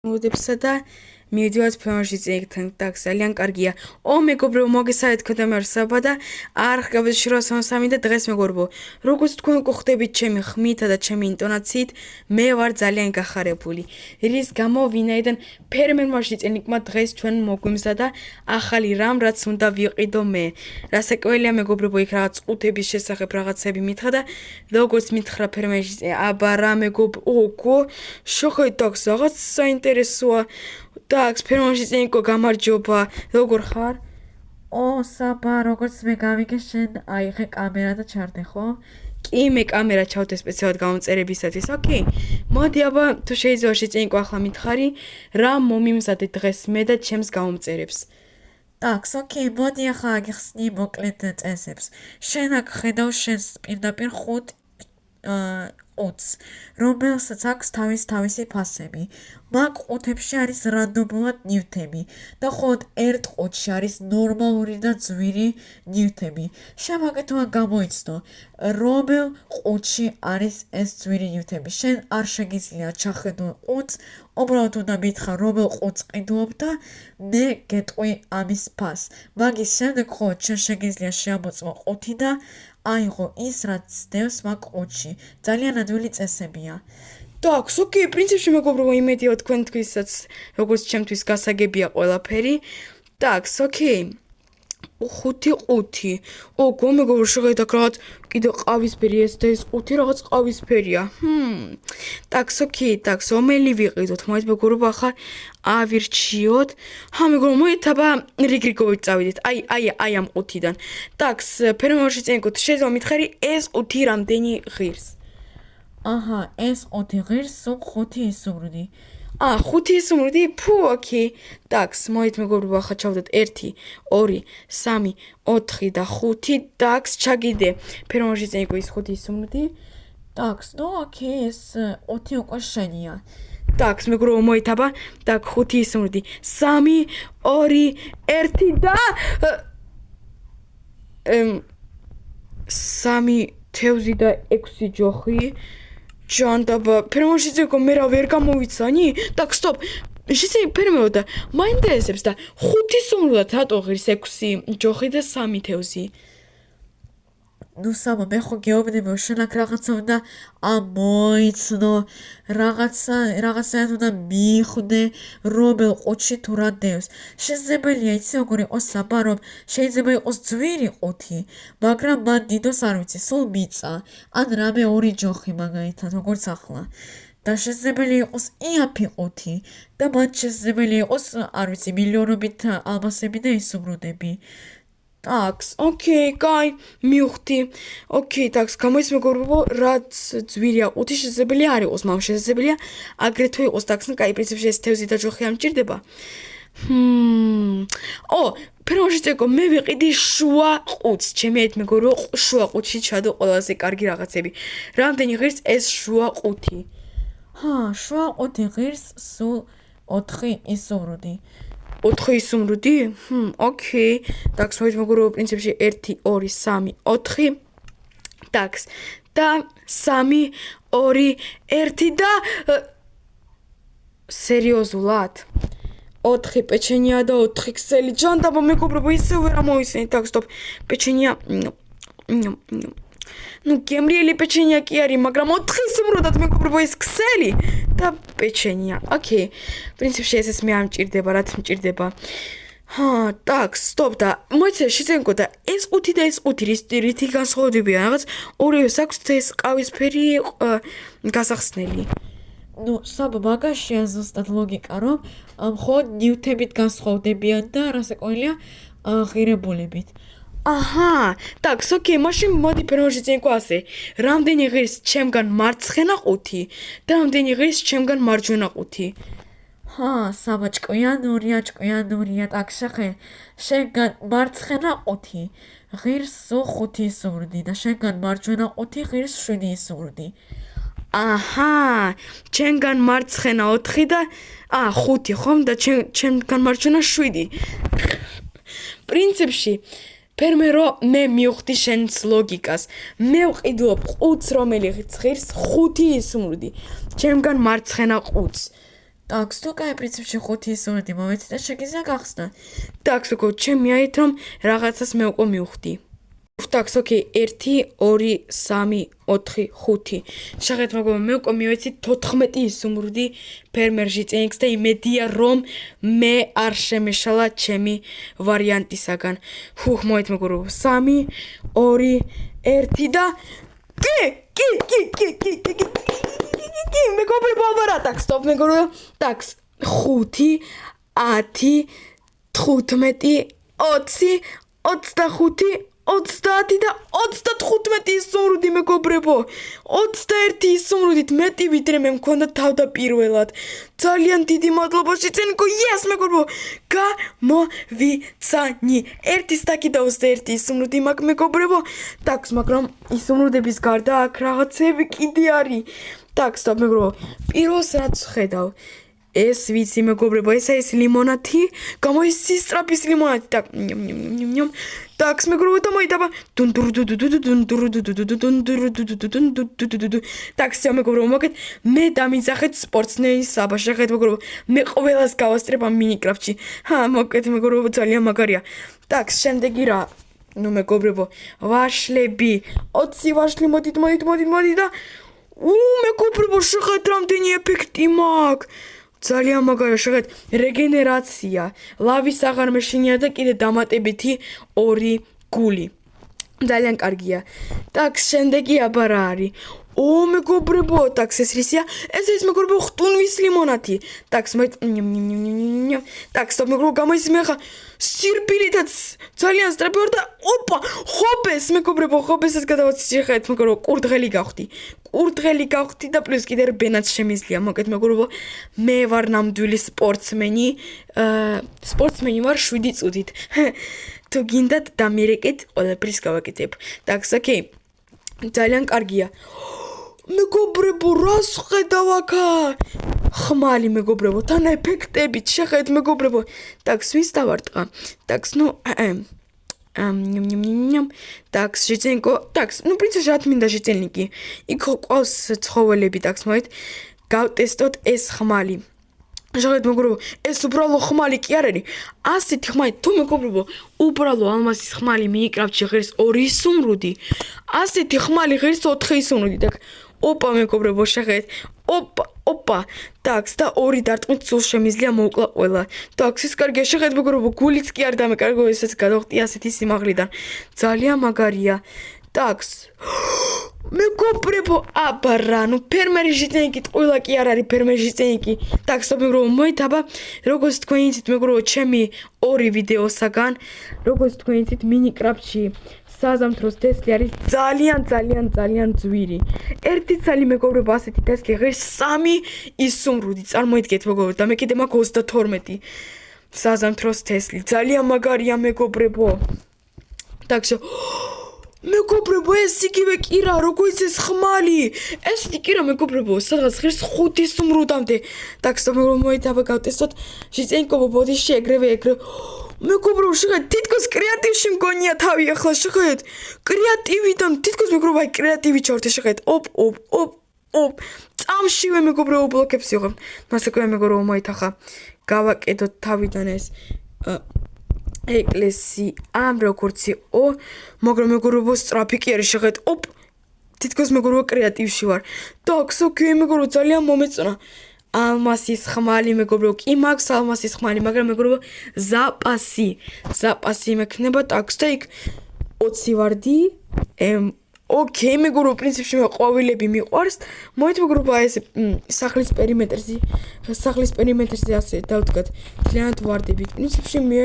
მოდებსა და მივიდივართ ფემაში წიგნთან. Так, ძალიან კარგია. მეგობრებო, მოგესალმებით თქვენთან არსაბა და არ ხგაბეთ შროსამსამი და დღეს მეგობრებო, როგორც თქვენ გხვდებით ჩემი ხმითა და ჩემი ინტონაციით, მე ვარ ძალიან გახარებული. რის გამო ვინაიდან ფერმერმა შიწენიკმა დღეს ჩვენ მოგვიმზა და ახალი რამ რაც უნდა ვიყიდო მე. რასაკვირველია მეგობრებო, იქ რაღაც ყუთების შესახებ რაღაცები მითხრა და როგორც მითხრა ფერმერში, აბა რა მეგობრებო, ოგო, შოხეთ რაღაც საინტერესოა. Так, ფერმაში წინიკო გამარჯობა. როგორ ხარ? საბა, როგორც მე გავიგე შენ აიღე კამერა და ჩარდე, ხო? კი, მე კამერა ჩავდე სპეციალურად გამომწერებისათვის. ოკეი. მოდი, აბა თუ შეიძლება შეწინიკო ახლა მითხარი, რა მომიმზადე დღეს მე და ჩემს გამომწერებს. Так, ოკეი, მოდი ახლა აგიხსნი მოკლედ წესებს. შენ აქ ხედავ შენს პირდაპირ 5 ყუთს, რომელსაც აქვს თავისი ფასები. მაგ ყუთებში არის რანდომულად ნივთები და მხოლოდ ერთ ყუთში არის ნორმალური და ძვირი ნივთები. შემოგეთვა გამოიცნო, რომელ ყუთში არის ეს ძვირი ნივთები. შენ არ შეგიძლია ჩახედო ყუთს, უბრალოდ უნდა მითხრა რომელ ყუთს ყიდულობ და მე გეტყვი ამის ფასს. მაგის შემდეგ მხოლოდ შენ შეგიძლია შეამოწმო ყუთი და აიღო ის, რაც დევს მაგ ყუთში. ძალიან ადვილი წესებია. Так, ოკეი, პრინციპში მეგობრებო, იმედია თქვენთვისაც, როგორც ჩემთვის გასაგებია ყველაფერი. Так, ოკეი. 5 ყუთი. ოგო, მეგობრებო, შეხედეთ რაღაც კიდე ყავისფერი ეს და ეს ყუთი რაღაც ყავისფერია. Так, ოკეი, так, ომელი ვიყიდოთ. მოით მეგობრებო, ახლა ავირჩიოთ. მეგობრებო, მოით აბა რიგრიგობით წავიდეთ. აი ამ ყუთიდან. Так, ფერმაში წინიკოთ, შეიძლება მითხარი ეს ყუთი რამდენი ღირს? აჰა, ეს 5 ღირს, სულ 5 ისურვდი. 5 ისურვდი? ფუ, ოკეი. Так, მოით მეგობრებო, ახლა ჩავდეთ 1, 2, 3, 4 და 5. Так, ჩაგიდე. ფერმაში წინიკო ის 5 ისურვდი. Так, ოკეი, ეს 5 უკვე შენია. Так, მეგობრებო, მოით აბა. Так, 5 ისურვდი. 3, 2, 1 და 3 თევზი და 6 ჯოხი. ჯანდაბა, ფერმაში წინიკო მე რა ვერ გამოვიცანი? Так, სტოპ. შეიძლება ფერმერო და მაინტერესებს და 5 სუმრულად რატო ღირს 6 ჯოხი და 3 თევზი? საბა, მე ხო გეუბნები, შენ აქ რაღაცა უნდა ამოიცნო, რაღაცაად უნდა მიხვდე, რომელ ყუთში თუ რა დევს. შესაძლებელია იცი როგორ იყოს საბა, რომ შეიძლება იყოს ძვირი ყუთი, მაგრამ მან დიდოს არ ვიცი, სულ მიწა, ან რამე 2 ჯოხი მაგალითად, როგორც ახლა. და შესაძლებელია იყოს იაფი ყუთი და მან შესაძლებელია იყოს, არ ვიცი, მილიონობით ალმასები და ისუმრუდები. Так, ოკეი, კაი, მივხვდი. ოკეი, так, გამოიც მეგობრებო, რაც ძვირია ყუთი შესაძლებელია არ იყოს, მაგრამ შესაძლებელია აგრეთვე იყოს. так, კაი, პრინციპში ეს თევზი და ჯოხი არ მჭირდება. ფერმაში წინიკო, მე ვიყიდი შუა ყუთს. ჩემი ერთ მეგობრებო, შუა ყუთში ჩადო ყველაზე კარგი რაღაცები. რამდენი ღირს ეს შუა ყუთი? შუა ყუთი ღირს სულ 4 ისუმრუდი. 4 ისუმრუდი? ოკეი. Так, მოით მეგობრებო, პრინციპში 1, 2, 3, 4. Так, და 3, 2, 1 და სერიოზულად? 4 პეჩენია და 4 ქსელი. ჯანდაბა, მეგობრებო, ისე ვერ ამოვიცნით. Так, სტოპ. პეჩენია. გემრიელი პეჩენია კი არის, მაგრამ 4 ისუმრუდად მეგობრებო ეს ქსელი და პეჩენია. ოკეი. პრინციპში ეს მე არ მჭირდება, რაც მჭირდება. Так, სტოპ და მოიცე შეწენკო და ეს ყუთი და ეს ყუთი რითი განსხვავდებიან? რაღაც ორივეს აქვს ეს ყავისფერი გასახსნელი. საბა, მაგაშია ზუსტად ლოგიკა, რომ მხოლოდ ნივთებით განსხვავდებიან და რასაკვირველია ღირებულებით. Так, ოკეი, მაშინ მოდი ფერმაში წინიკო ასე. რამდენი ღირს ჩემგან მარცხენა ყუთი და რამდენი ღირს ჩემგან მარჯვენა ყუთი? საბა, ჭკვიანურია, так, შენგან მარცხენა ყუთი ღირს სულ 5 ისურვდი და შენგან მარჯვენა ყუთი ღირს 7 ისურვდი. ჩემგან მარცხენა 4 და 5, ხომ? და ჩემგან მარჯვენა 7. პრინციპში ფერმერო, მე მივხვდი შენს ლოგიკას. მე ვყიდულობ ყუთს, რომელიც ღირს 5 ისუმრუდი. ჩემგან მარცხენა ყუთს. ტაქს თუ კაი პრინციპში 5 ისუნები მომეცი და შეგიძლია გახსნა. ტაქს უკო ჩემი აით რომ რაღაცას მე უკვე მივხვდი. ტაქს ოკეი 1 2 3 4 5 შეგეთ მოგო მე უკვე მივეცი 14 ისუმრუდი ფერმერში წენიქს და იმედია რომ მე არ შემეშალა ჩემი ვარიანტისაგან. ჰუხ მოით მეგობრებო 3 2 1 და კი მეგობრებო აბარა ტაქს სტოპ მეგობრებო ტაქს 5 10 15 20 25 30 და 35 ისუმრუდი მეგობრებო 21 ისუმრუდით მეტი ვიდრე მე მქონდა თავდაპირველად ძალიან დიდი მადლობა შეცენიკო yes მეგობრებო გამოვიცანი 1 სტაკი და 21 ისუმრუდი მაგ მეგობრებო ტაქს მაგრამ ისუმრუდების გარდა აქ რაღაცები კიდე არის ტაქს სტოპ მეგობრებო პირველს რაც ხედავ ეს ვიცი მეგობრებო ეს ლიმონათი გამოიცი სტრაფის ლიმონათი ტაქს მეგობრებო და მოიტაბა ტაქს მეგობრებო მოგეთ მე დამიძახეთ სპორტსმენის საბა შეგეთ მეგობრებო მე ყველას გავასწრებ ამ მინიკრაფტში მოგეთ მეგობრებო ძალიან მაგარია ტაქს შემდეგი რა ნუ მეგობრებო ვაშლები 20 ვაშლი მოდით და მეგობრებო შეგეთ რამდენი ეფექტი მაქვს ძალიან მაგარია შეგეთ რეგენერაცია ლავის აღარ მეშინია და კიდე დამატებითი 2 გული ძალიან კარგია ტაქს შემდეგი აბა რა არის მეგობრებო ტაქს ეს რისია ეს ის მეგობრებო ხტუნვის ლიმონათი ტაქს ტაქს მეგობრებო გამოიცი მე ხა სირბილითაც ძალიან სწრაფი ვარ და ოპა ხობეს მეგობრებო ხობესს გადავაცი შეხეთ მეგობრებო კურდღელი გავხდი და პლუს კიდე რბენაც შემიძლია მოგეთ მეგობრებო მე ვარ ნამდვილი სპორტსმენი ვარ 7 წუთით თუ გინდათ დამირეკეთ ყველაფრის გავაკეთებ ტაქს ოკეი ძალიან კარგია მეგობრებო რას ხედავ აქ ხმალი მეგობრებო თან ეფექტებით შეხეთ მეგობრებო ტაქს ვის დავარტყა ტაქს ნუ ტაქს შეცენკო ტაქს ნუ პრინციპში რა მინდა შეცენიკი იქ ყავს ცხოველები ტაქს მოით გავტესტოთ ეს ხმალი შეგეთ მეგობრებო ეს უბრალო ხმალი კი არ არის ასეთი ხმალი თუ მეგობრებო უბრალო ალმასის ხმალი მინიკრაფტში ღირს 2 ისუმრუდი ასეთი ხმალი ღირს 4 ისუმრუდი და ოპა მეგობრებო შეგეთ ოპა ტაქს და 2 დარტყმით სულ შემიძლია მოვკლა ყველა ტაქს ის კარგია შეგეთ მეგობრებო გულიც კი არ დამეკარგო ესეც გადავხტი ასეთი სიმაღლიდან ძალიან მაგარია ტაქს მეგობრებო აბარა ნუ ფერმერის ჟიტენიკი ყველა კი არ არის ფერმერის ჟიტენიკი ტაქს მეგობრებო მოიტაბა როგორც თქვენ იცით მეგობრებო ჩემი 2 ვიდეოსაგან როგორც თქვენ იცით მინიკრაფტში საზამთროს თესლი არის ძალიან ძვირი ერთი ცალი მეგობრებო ასეთი თესლი ღირს 3 ისუმრუდი წარმოიდგეთ მეგობრებო და მე კიდე მაქვს 32 საზამთროს თესლი ძალიან მაგარია მეგობრებო ტაქს მეგობრებო ეს იგივე კირა როგორც ეს ხმალი ესეთი კირა მეგობრებო სადღაც ღირს 5 ისუმრუდამდე ტაქს მეგობრებო მოიტაბა გავტესტოთ შეწენკო ბოდიში ეგრევე მეგობრებო შეგეთ თითქოს კრეატივში მგონია თავი ახლა შეგეთ კრეატივიდან თითქოს მეგობრებო აი კრეატივი ჩორთე შეგეთ ოპ წამშივე მეგობრებო ბლოკებს ვიღებ მასაკოვე მეგობრებო მოითახა გავაკეთოთ თავიდან ეს ეკლესი ამ როგორციო მაგრამ მეგობრებო სწრაფი კი არის შეგეთ თითქოს მეგობრებო კრეატივში ვარ ტაქს ოკეი მეგობრებო ძალიან მომეწონა ალმასის ხმალი მეგობრებო კი მაქვს ალმასის ხმალი მაგრამ მეგობრებო ზაპასი მექნება ტაქს და იქ 20 ვარდი ოკეი მეგობრებო პრინციპში მე ყვავილები მიყვარს მოით მეგობრებო ეს სახლის პერიმეტრზე ასე დავდგათ ძალიან ვარდები პრინციპში მე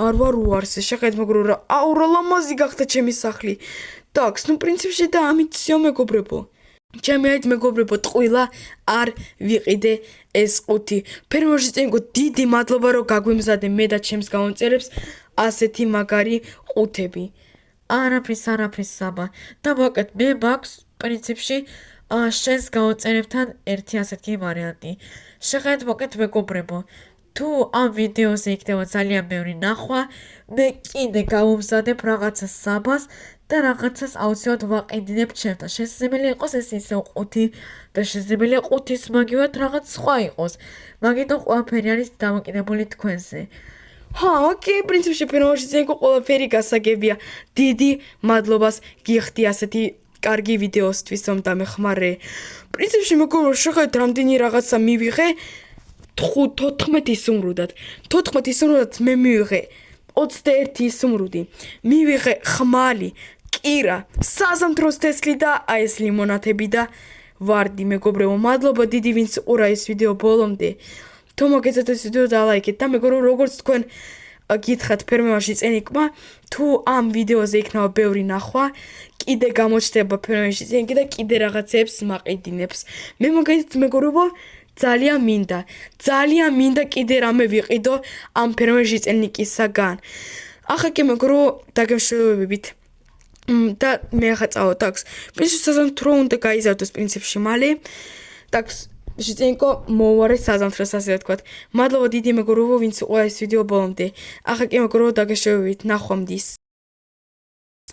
არ ვარ უარსე შეგეთ მეგობრებო რა აურა ლამაზი გახდა ჩემი სახლი ტაქს ნუ პრინციპში და ამიციო მეგობრებო ჩემი აით მეგობრებო ტყუილა არ ვიყიდე ეს 5 ფერმერში წენკო დიდი მადლობა რომ გაგვიმზადე მე და ჩემს გამომწერებს ასეთი მაგარი 5-ები არაფრის საბა და მოკეთ მე მაქვს პრინციპში შენს გამომწერებთან ერთი ასეთი ვარიანტი შეგეთ მოკეთ მეგობრებო თუ ამ ვიდეოზე იქნება ძალიან ბევრი ნახვა მე კიდე გავუმზადებ რაღაცა საბას და რაღაცას აუცილებლად ვაყიდინებ ჩემთან. შესაძლებელი იყოს ეს ისევ 5 და შესაძლებელია 5-ის მაგივად რაღაც სხვა იყოს. მაგიტომ ყველაფერი არის დამოკიდებული თქვენზე. ჰა, ოკეი, პრინციპში ფერმაში ზეგო ყველაფერი გასაგებია. დიდი მადლობას გიხდი ასეთი კარგი ვიდეოსთვის, რომ დამეხმარე. პრინციპში მეგობრებო, შეხედეთ რამდენი რაღაცა მივიღე 14 ისუმრუდად. 14 ისუმრუდად მე მივიღე 21 ისუმრუდი. მივიღე ხმალი, კირა, საზამთროს თესლი და აი ეს ლიმონათები და ვარდი, მეგობრებო, მადლობა დიდი ვინც უყურა ეს ვიდეო ბოლომდე. თუ მოგეცათ ეს ვიდეო დალაიქეთ და მეგობრებო, როგორც თქვენ გითხრათ ფერმაში წენიკმა, თუ ამ ვიდეოზე იქნება ბევრი ნახვა, კიდე გამოჩნდება ფერმაში წენიკი და კიდე რაღაცებს მაყიდინებს. მე მაგალითად მეგობრებო, ძალიან მინდა კიდე რამე ვიყიდო ამ ფერმაში წენიკისაგან. ახლა კი მეგობრებო, დაგემშვიდობებით. და მე ახლა წავედ ტაქს. პრინციპში საზამთრო უნდა გაიზარდოს პრინციპში მალე. ტაქს შეწენკო მოვარე საზამთროს ასე ვთქვათ. მადლობა დიდი მეგობრებო, ვინც უყურა ეს ვიდეო ბოლომდე. ახლა კი მეგობრებო, დაგემშვიდობებით. ნახვამდის.